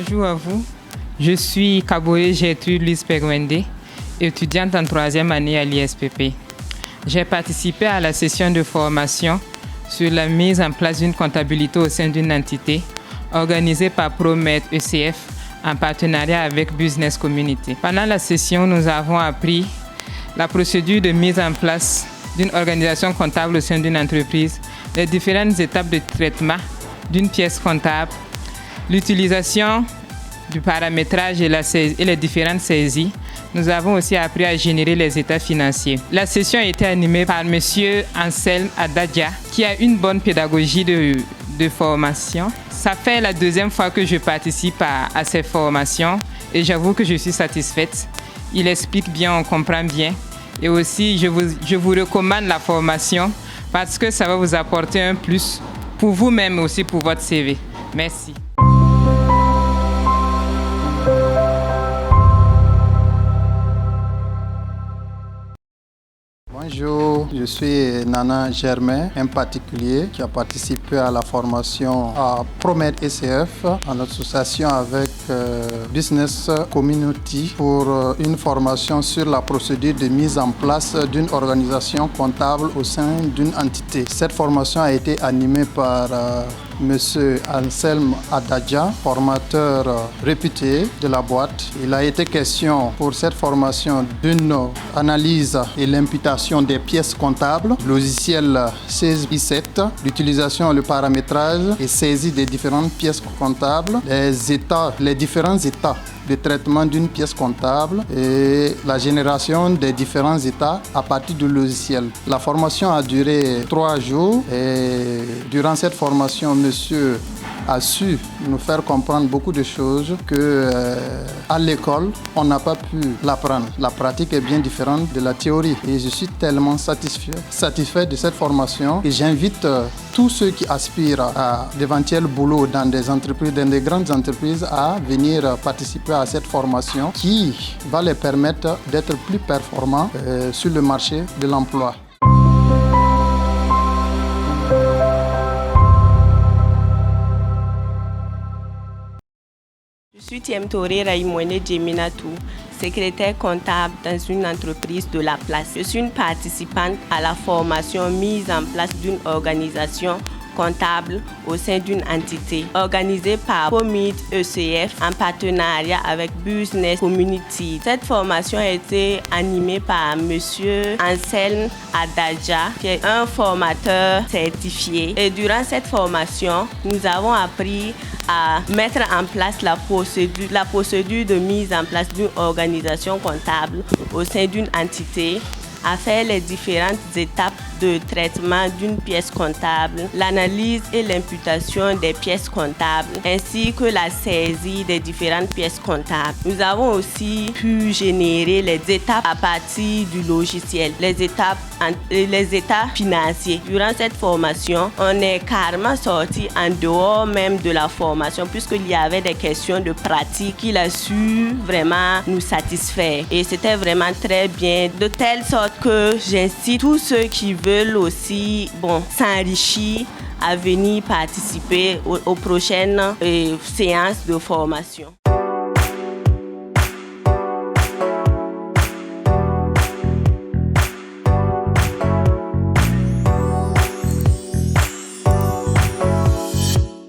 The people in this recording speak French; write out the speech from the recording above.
Bonjour à vous. Je suis Kaboé Gertrude Louise Pegwende, étudiante en 3e année à l'ISPP. J'ai participé à la session de formation sur la mise en place d'une comptabilité au sein d'une entité organisée par Promed ECF en partenariat avec Business Community. Pendant la session, nous avons appris la procédure de mise en place d'une organisation comptable au sein d'une entreprise, les différentes étapes de traitement d'une pièce comptable, l'utilisation du paramétrage et les différentes saisies. Nous avons aussi appris à générer les états financiers. La session a été animée par M. Anselme Adadja, qui a une bonne pédagogie de formation. Ça fait la 2e fois que je participe à ces formations et j'avoue que je suis satisfaite. Il explique bien, on comprend bien. Et aussi, je vous recommande la formation parce que ça va vous apporter un plus pour vous-même aussi pour votre CV. Merci. Bonjour, je suis Nana Germain, un particulier qui a participé à la formation à Promed ECF en association avec Business Community pour une formation sur la procédure de mise en place d'une organisation comptable au sein d'une entité. Cette formation a été animée par Monsieur Anselme Adadja, formateur réputé de la boîte. Il a été question pour cette formation d'une analyse et l'imputation des pièces comptables, logiciel 16i7, l'utilisation et le paramétrage et saisie des différentes pièces comptables, les différents états de traitement d'une pièce comptable et la génération des différents états à partir du logiciel. La formation a duré 3 jours et durant cette formation, monsieur a su nous faire comprendre beaucoup de choses que à l'école, on n'a pas pu l'apprendre. La pratique est bien différente de la théorie et je suis tellement satisfait de cette formation et j'invite tous ceux qui aspirent à d'éventuels boulots dans des entreprises, dans des grandes entreprises, à venir participer à cette formation qui va les permettre d'être plus performants sur le marché de l'emploi. Je suis Tiemtore Raimone Djeminatou, secrétaire comptable dans une entreprise de la place. Je suis une participante à la formation mise en place d'une organisation comptable au sein d'une entité organisée par Promed ECF en partenariat avec Business Community. Cette formation a été animée par M. Anselme Adadja, qui est un formateur certifié. Et durant cette formation, nous avons appris à mettre en place la procédure de mise en place d'une organisation comptable au sein d'une entité, à faire les différentes étapes de traitement d'une pièce comptable, l'analyse et l'imputation des pièces comptables, ainsi que la saisie des différentes pièces comptables. Nous avons aussi pu générer les étapes à partir du logiciel, les états financiers. Durant cette formation, on est carrément sorti en dehors même de la formation, puisqu'il y avait des questions de pratique qu'il a su vraiment nous satisfaire. Et c'était vraiment très bien, de telle sorte que j'incite tous ceux qui veulent aussi s'enrichir à venir participer aux prochaines séances de formation.